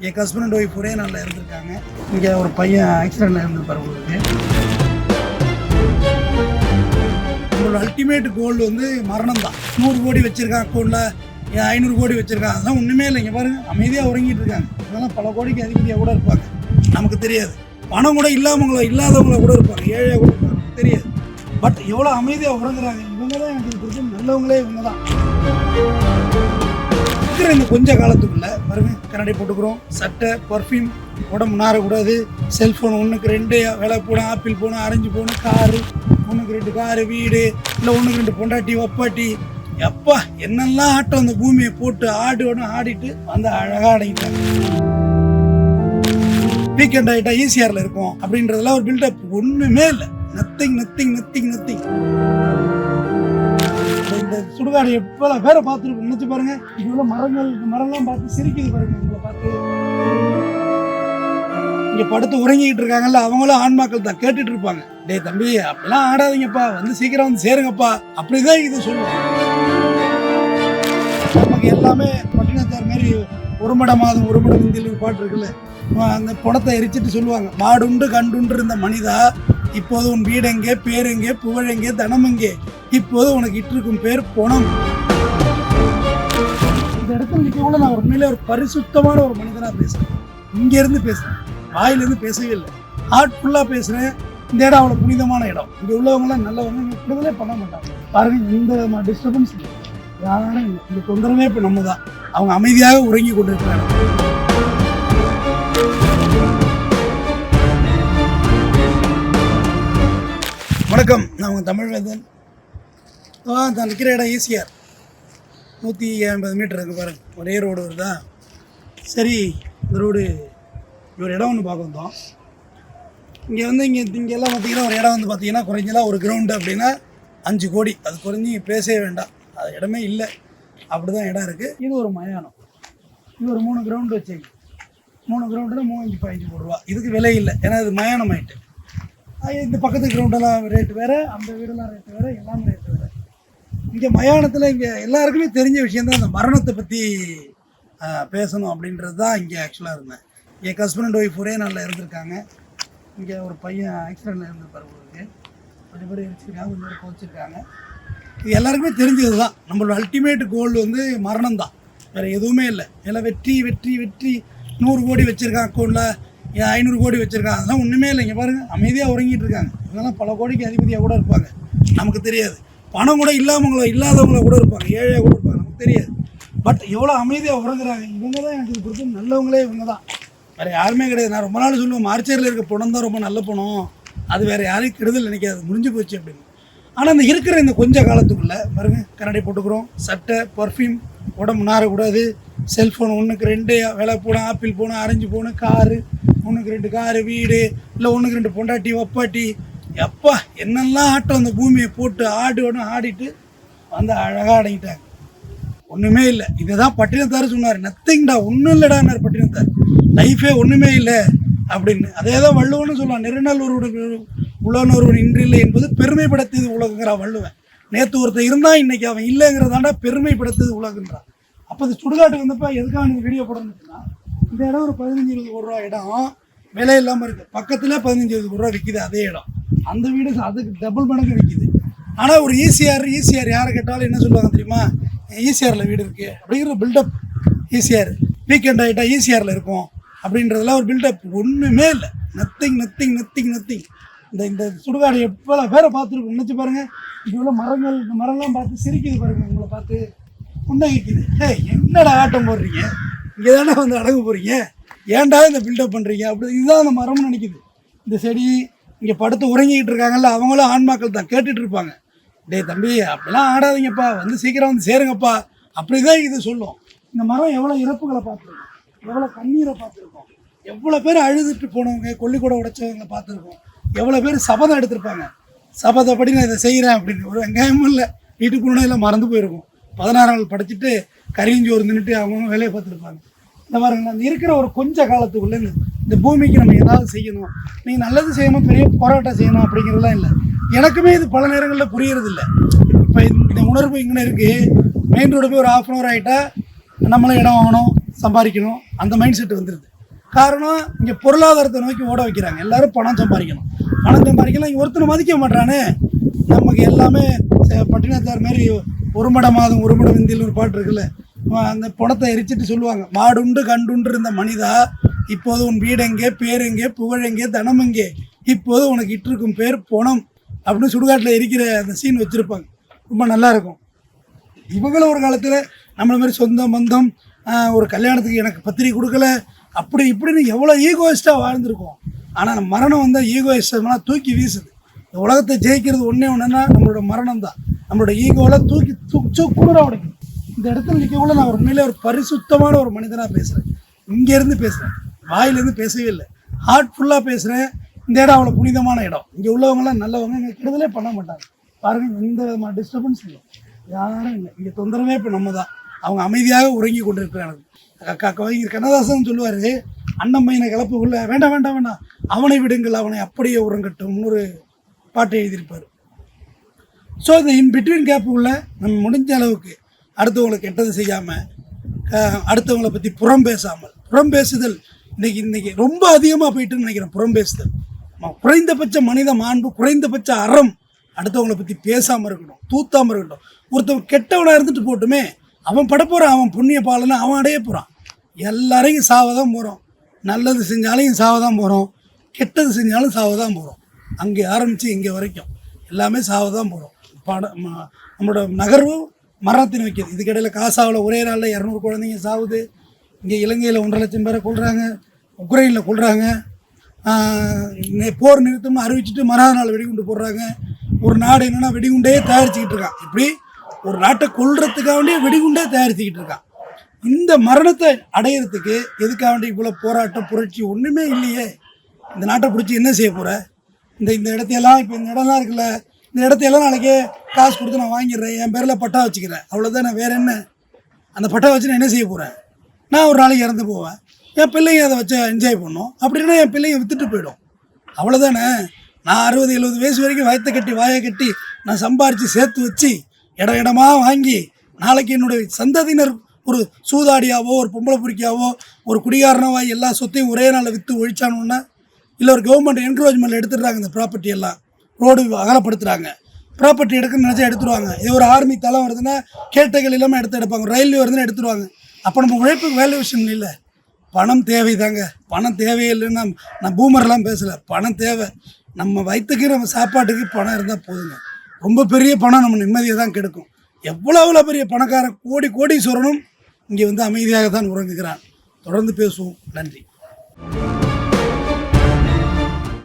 என் husband wife ஒரே நாளில் இருந்திருக்காங்க. இங்கே ஒரு பையன் ஆக்சிடெண்ட்டில் இருந்திருப்பார். உங்களோட அல்டிமேட் கோல் வந்து மரணம் தான். 100 கோடி வச்சுருக்கான் அக்கௌண்ட்டில், 500 கோடி வச்சுருக்கான், அதெல்லாம் ஒன்றுமே இல்லை. இங்கே பாருங்கள், அமைதியாக உறங்கிட்டு இருக்காங்க. இதெல்லாம் பல கோடிக்கு அதிபதியாக கூட இருப்பாங்க, நமக்கு தெரியாது. பணம் கூட இல்லாதவங்கள கூட இருப்பாங்க, ஏழையாக கூட இருப்பாங்க, நமக்கு தெரியாது. பட் எவ்வளோ அமைதியாக உறங்குறாங்க. இவங்க தான் எனக்கு பிடிச்ச நல்லவங்களே, இவங்க தான். இருக்கிற இந்த கொஞ்ச காலத்துக்குள்ள பாருங்க, கண்ணாடி போட்டுக்கிறோம், சட்டை, பர்ஃப்யூம், உடம்பு நாரக்கூடாது, செல்ஃபோன் 1க்கு 2, விலை போன ஆப்பிள் போன, ஆரஞ்சு போன, காரு 1க்கு 2 காரு, வீடு இல்லை 1க்கு 2 பொண்டாட்டி வப்பாட்டி, எப்பா என்னெல்லாம் ஆட்டம் அந்த பூமியை போட்டு ஆடிட்டு வந்து அழகாக அடங்கிட்டாங்க. வீக்கெண்ட் ஆகிட்டா ஈசிஆரில் இருக்கும் அப்படின்றதெல்லாம் ஒரு பில்டப் ஒன்றுமே இல்லை. நத்திங். இந்த சுடுகாடு எப்போ பேரை பார்த்துருக்கோம், நினைச்சு பாருங்க. இவ்வளோ மரம்லாம் பார்த்து சிரிக்குது பாருங்க. உங்களை பார்த்து இங்கே படுத்து உறங்கிட்டு இருக்காங்கல்ல, அவங்களும் ஆன்மாக்கள் தான், கேட்டுட்டு இருப்பாங்க. டே தம்பி, அப்படிலாம் ஆடாதீங்கப்பா, வந்து சீக்கிரம் வந்து சேருங்கப்பா, அப்படிதான் இது சொல்லுவாங்க. நமக்கு எல்லாமே பட்டினத்தார் மாதிரி ஒரு மடம் இந்தியில் ஒரு பாட்டு இருக்குல்ல, அந்த பணத்தை எரிச்சிட்டு சொல்லுவாங்க, மாடுண்டு கண்டுண்டு இருந்த மனிதா, இப்போது உன் வீடெங்கே, பேரெங்கே, புகழெங்கே, தனமெங்கே, இப்போது உனக்கு இட்டிருக்கும் பேர் பணம். இந்த இடத்துல நிற்கக்குள்ள நான் உண்மையிலே ஒரு பரிசுத்தமான ஒரு மனிதனாக பேசுகிறேன். இங்கேருந்து பேசுகிறேன், வாயிலிருந்து பேசவே இல்லை, ஹார்ட்ஃபுல்லாக பேசுகிறேன். இந்த இடம் அவ்வளோ புனிதமான இடம். இங்கே உள்ளவங்களாம் நல்லவங்க, விடுதலே பண்ண மாட்டாங்க. பாருங்கள், இந்த டிஸ்டர்பன்ஸ் யாரும் இல்லை, இந்த தொந்தரவே இப்போ நம்ம தான். அவங்க அமைதியாக உறங்கி கொண்டு இருக்கிறாங்க. வணக்கம், நான் உங்கள் தமிழ்வேந்தன். நான் நிற்கிற இடம் ஈசிஆர், 180 மீட்டர் இருக்குது பாருங்கள், ஒரே ரோடு வருதா. சரி, இந்த ரோடு ஒரு இடம் ஒன்று பார்க்க வந்தோம். இங்கே வந்து இங்கெல்லாம் பார்த்தீங்கன்னா ஒரு இடம் வந்து பார்த்தீங்கன்னா குறைஞ்சலாம் ஒரு கிரவுண்டு அப்படின்னா 5 கோடி. அது குறைஞ்சி பேசவே வேண்டாம், அது இடமே இல்லை, அப்படி தான் இடம் இருக்குது. இது ஒரு மயானம். இது ஒரு 3 கிரவுண்டு வச்சுங்க. 3 கிரவுண்டில் 3,5 கோடி ரூபா. இதுக்கு விலை இல்லை, ஏன்னா இது மயானம் ஆகிட்டு. இந்த பக்கத்து கிரவுண்டெல்லாம் ரேட்டு வேறு, அந்த வீடெல்லாம் ரேட்டு வேறு, எல்லாமே ரேட்டு வேறு. இங்கே மயானத்தில் இங்கே எல்லாருக்குமே தெரிஞ்ச விஷயந்தான் இந்த மரணத்தை பற்றி பேசணும் அப்படின்றது தான் இங்கே ஆக்சுவலாக இருந்தேன். என் ஹஸ்பண்ட் ஒய்ஃப் ஒரே நாளில் இருந்திருக்காங்க. இங்கே ஒரு பையன் ஆக்சிடெண்ட்டில் இருந்திருப்பார். கொஞ்சம் பேர் எரிச்சிருக்காங்க, கொஞ்சம் பேர் குறைச்சிருக்காங்க. இது எல்லாருக்குமே தெரிஞ்சது தான். நம்மளோட அல்டிமேட் கோல் வந்து மரணம் தான், வேறு எதுவுமே இல்லை. எல்லாம் வெற்றி 100 கோடி வச்சுருக்கான் அக்கௌண்ட்டில், 500 கோடி வச்சுருக்காங்க, அதெல்லாம் ஒன்றுமே இல்லை. இங்கே பாருங்கள், அமைதியாக உறங்கிட்டு இருக்காங்க. இதெல்லாம் பல கோடிக்கு அதிபதியாக கூட இருப்பாங்க, நமக்கு தெரியாது. பணம் கூட இல்லாதவங்கள கூட இருப்பாங்க, ஏழையாக கூட இருப்பாங்க, நமக்கு தெரியாது. பட் எவ்வளோ அமைதியாக உறங்குறாங்க. இவங்க தான் எனக்கு பிடிச்ச நல்லவங்களே, இவங்க தான், வேறு யாருமே கிடையாது. நான் ரொம்ப நாள் சொல்லுவேன், மார்ச்சேரியில் இருக்க பணம் தான் ரொம்ப நல்ல பணம், அது வேறு யாரையும் கெடுதல் நினைக்காது, முடிஞ்சு போச்சு அப்படின்னு. ஆனால் இந்த இருக்கிற இந்த கொஞ்ச காலத்துக்குள்ளே பாருங்க, கண்ணாடி போட்டுக்கிறோம், சட்டை, பர்ஃப்யூம், உடம்பு நாரக்கூடாது, செல்ஃபோன் 1க்கு 2, விலை போன ஆப்பிள் போன, ஆரஞ்சு போன, காரு 1க்கு 2 காரு, வீடு இல்லை 1க்கு 2 பொண்டாட்டி வப்பாட்டி, எப்பா என்னெல்லாம் ஆட்டம் அந்த பூமியை போட்டு ஆடிட்டு வந்து அழகாக அடங்கிட்டாங்க. ஒன்றுமே இல்லை. இதை தான் பட்டினத்தார் சொன்னார், நத்திங்டா, ஒன்றும் இல்லைடான்னார் பட்டினத்தார். லைஃபே ஒன்றுமே இல்லை அப்படின்னு. அதே தான் வள்ளுவன்னு சொல்லலாம், நெருநாள் உலகொருவன் இன்றில்லை என்பது பெருமைப்படுத்தது உலகங்கிறான் வள்ளுவன். நேற்று ஒருத்தர் இருந்தால் இன்னைக்கு அவன் இல்லைங்கிறதாண்டா பெருமைப்படுத்தது உலகன்றான். அப்போ இந்த சுடுகாட்டுக்கு வந்தப்போ எதுக்காக நீங்கள் வீடியோ போடணுன்னா, இந்த இடம் ஒரு 15-20 கோடி ரூபா இடம், விலை இல்லாமல் இருக்குது. பக்கத்தில் 15-20 கோடி ரூபா விற்கிது அதே இடம். அந்த வீடு அதுக்கு டபுள் மடங்கு விற்கிது. ஆனால் ஒரு ஈசிஆர் யாரை கேட்டாலும் என்ன சொல்லுவாங்க தெரியுமா, ஈசிஆரில் வீடு இருக்குது அப்படிங்கிற பில்டப். ஈசிஆர் வீக்கெண்ட் ஆகிட்டா ஈசிஆரில் இருக்கும் அப்படின்றதெல்லாம் ஒரு பில்டப் ஒன்றுமே இல்லை. நத்திங். இந்த சுடுகாடு எப்போ பேரை பார்த்துருக்கோம், நினச்சி பாருங்கள். இவ்வளோ மரம்லாம் பார்த்து சிரிக்குது பாருங்கள். உங்களை பார்த்து உண்டாக்கிக்குது. என்னடா ஆட்டம் போடுறீங்க, இங்கே தானே வந்து அடங்கு போகிறீங்க, ஏன்டா இந்த பில்டப் பண்ணுறீங்க அப்படி. இதுதான் அந்த மரம்னு நினைக்குது. இந்த செடி இங்கே படுத்து உறங்கிக்கிட்டு இருக்காங்கல்ல, அவங்களும் ஆன்மாக்கள் தான், கேட்டுட்டு இருப்பாங்க. டே தம்பி, அப்படிலாம் ஆடாதீங்கப்பா, வந்து சீக்கிரம் வந்து சேருங்கப்பா, அப்படி தான் இது சொல்லும். இந்த மரம் எவ்வளோ இறப்புகளை பார்த்துருக்கோம், எவ்வளோ கண்ணீரை பார்த்துருக்கோம், எவ்வளோ பேர் அழுதுட்டு போனவங்க, கொல்லிக்கூட உடைச்சவங்க பார்த்துருக்கோம், எவ்வளோ பேர் சபதம் எடுத்திருப்பாங்க. சபதப்படி நான் இதை செய்கிறேன் அப்படின்னு. ஒரு வெங்காயமும் இல்லை, வீட்டுக்குள்ளே எல்லாம் மறந்து போயிருக்கும். 16 நாள் படைச்சிட்டு கரிஞ்சோறு நின்றுட்டு அவங்க வேலையை பார்த்துருப்பாங்க. இந்த பாருங்க, அந்த இருக்கிற ஒரு கொஞ்ச காலத்துக்குள்ளே இந்த பூமிக்கு நம்ம ஏதாவது செய்யணும், நீங்கள் நல்லது செய்யணும், பெரிய போராட்டம் செய்யணும் அப்படிங்கிறதுலாம் இல்லை. எனக்குமே இது பல நேரங்களில் புரியறது இல்லை. இப்போ இந்த உணர்வு இங்கே இருக்குது. மெயின் ரோடு போய் ஒரு 1/2 hour ஆகிட்டா நம்மளும் இடம் வாங்கணும், சம்பாதிக்கணும், அந்த மைண்ட் செட் வந்துடுது. காரணம் இங்கே பொருளாதாரத்தை நோக்கி ஓட வைக்கிறாங்க. எல்லோரும் பணம் சம்பாதிக்கணும், பணம் சம்பாதிக்கலாம். இங்கே ஒருத்தனை மதிக்க மாட்டானே. நமக்கு எல்லாமே பட்டினத்தார் மாதிரி ஒரு மட மாதம் ஒரு மட விந்தில் ஒரு பாட்டு இருக்குல்ல, அந்த பணத்தை எரிச்சிட்டு சொல்லுவாங்க, மாடுண்டு கண்டுண்டு இருந்த மனிதா இப்போது உன் வீடெங்கே, பேரெங்கே, புகழெங்கே, தனமெங்கே, இப்போது உனக்கு இட்டிருக்கும் பேர் பணம் அப்படின்னு சுடுகாட்டில் எரிக்கிற அந்த சீன் வச்சுருப்பாங்க. ரொம்ப நல்லாயிருக்கும். இவங்களும் ஒரு காலத்தில் நம்மளை மாதிரி சொந்தம் பந்தம், ஒரு கல்யாணத்துக்கு எனக்கு பத்திரிக்கை கொடுக்கல, அப்படி இப்படின்னு எவ்வளோ ஈகோயிஸ்ட்டாக வாழ்ந்துருக்கோம். ஆனால் நம்ம மரணம் வந்தால் ஈகோயிஸ்டம்லாம் தூக்கி வீசுது. இந்த உலகத்தை ஜெயிக்கிறது ஒன்றுன்னா நம்மளோட மரணம் தான். நம்மளோட ஈகோவில் தூக்கி குளிர உடைக்கும். இந்த இடத்துல நிற்கக்குள்ள நான் உண்மையிலே ஒரு பரிசுத்தமான ஒரு மனிதனாக பேசுகிறேன். இங்கேருந்து பேசுகிறேன், வாயிலேருந்து பேசவே இல்லை, ஹார்ட்ஃபுல்லாக பேசுகிறேன். இந்த இடம் அவ்வளோ புனிதமான இடம். இங்கே உள்ளவங்களாம் நல்லவங்க, இங்கே கெடுதலே பண்ண மாட்டாங்க. பாருங்கள், எந்த விதமான டிஸ்டர்பன்ஸ் இல்லை, யாரும் இல்லை. இங்கே தொந்தரவே இப்போ நம்ம தான். அவங்க அமைதியாக உறங்கி கொண்டு இருக்கிறாங்க. கவிஞர் கண்ணதாசன் சொல்லுவார், அன்னம்மையினை கிளப்புக்குள்ள வேண்டாம் வேண்டாம் வேண்டாம், அவனை விடுங்கள், அவனை அப்படியே உறங்கட்டும்னு ஒரு பாட்டை எழுதியிருப்பார். ஸோ இந்த இன்பிட்வீன் கேப்புக்குள்ள நம்ம முடிஞ்ச அளவுக்கு அடுத்தவங்களை கெட்டது செய்யாமல், அடுத்தவங்களை பற்றி புறம் பேசாமல், புறம் பேசுதல் இன்னைக்கு ரொம்ப அதிகமாக போயிட்டுன்னு நினைக்கிறேன். புறம் பேசுதல், குறைந்தபட்ச மனித மாண்பு, குறைந்தபட்ச அறம், அடுத்தவங்களை பற்றி பேசாமல் இருக்கணும், தூத்தாமல் இருக்கட்டும். ஒருத்தவங்க கெட்டவனாக இருந்துட்டு போட்டுமே, அவன் படப்போகிறான், அவன் புண்ணிய பாலனை அவன் அடைய போகிறான். எல்லாரையும் சாவ தான் போகிறோம். நல்லது செஞ்சாலும் சாவ தான் போகிறோம், கெட்டது செஞ்சாலும் சாவ தான் போகிறோம். அங்கே ஆரம்பித்து இங்கே வரைக்கும் எல்லாமே சாவ தான் போகிறோம். நம்மளோட நகர்வு மரணத்தை நோக்கியது. இதுக்கிடையில் காசாவில் ஒரே நாளில் 200 குழந்தைங்க சாவுது. இங்கே இலங்கையில் 1.5 லட்சம் பேரை கொள்கிறாங்க, உக்ரைனில் கொள்கிறாங்க. போர் நிறுத்தம்னு அறிவிச்சிட்டு மறாத நாள் வெடிகுண்டு போடுறாங்க. ஒரு நாடு என்னென்னா வெடிகுண்டே தயாரிச்சுக்கிட்டு இருக்கான். இப்படி ஒரு நாட்டை கொள்றதுக்காக வேண்டிய வெடிகுண்டே தயாரிச்சுக்கிட்டு இருக்கான். இந்த மரணத்தை அடையிறதுக்கு எதுக்காக வேண்டிய இவ்வளோ போராட்டம், புரட்சி ஒன்றுமே இல்லையே. இந்த நாட்டை பிடிச்சி என்ன செய்ய போகிற? இந்த இடத்தையெல்லாம், இப்போ இந்த இடம்லாம் இருக்குல்ல, இந்த இடத்தையெல்லாம் நாளைக்கே காசு கொடுத்து நான் வாங்கிடுறேன், என் பேரில் பட்டா வச்சுக்கிறேன், அவ்வளோதான். நான் வேறு என்ன? அந்த பட்டா வச்சு நான் என்ன செய்ய போகிறேன்? நான் ஒரு நாளைக்கு இறந்து போவேன், என் பிள்ளைங்க அதை வச்சு என்ஜாய் பண்ணும். அப்படின்னா என் பிள்ளைங்க விற்றுட்டு போயிடும், அவ்வளோதானே. நான் 60-70 வயசு வரைக்கும் வயத்தை கட்டி வாயை கட்டி நான் சம்பாரித்து சேர்த்து வச்சு இடமா வாங்கி நாளைக்கு என்னுடைய சந்ததியினர் ஒரு சூதாடியாவோ, ஒரு பொம்பளை பொறிக்காவோ, ஒரு குடிகாரனாவோ எல்லா சொத்தையும் ஒரே நாளில் விற்று ஒழிச்சானோன்னா, இல்லை ஒரு கவர்மெண்ட் என்க்ரோச்மெண்ட் எடுத்துடுறாங்க. இந்த ப்ராப்பர்ட்டி எல்லாம் ரோடு அகலப்படுத்துகிறாங்க. ப்ராப்பர்ட்டி எடுக்கணும்னு நினச்சா எடுத்துருவாங்க. இது ஒரு ஆர்மி தளம் வருதுன்னா கேட்டகள் இல்லாமல் எடுப்பாங்க. ரயில்வே வருதுன்னா எடுத்துருவாங்க. அப்போ நம்ம உழைப்புக்கு வேல்யூவேஷன் இல்லை. பணம் தேவை தாங்க. பணம் தேவையில்லைன்னா நான் பூமரெலாம் பேசலை. பணம் தேவை. நம்ம வயிற்றுக்கு, நம்ம சாப்பாட்டுக்கு பணம் இருந்தால் போதுங்க. ரொம்ப பெரிய பணம் நம்ம நிம்மதியை தான் கெடுக்கும். எவ்வளோ பெரிய பணக்காரன், கோடீஸ்வரனும் இங்கே அமைதியாக தான் உறங்குகிறான். தொடர்ந்து பேசுவோம். நன்றி.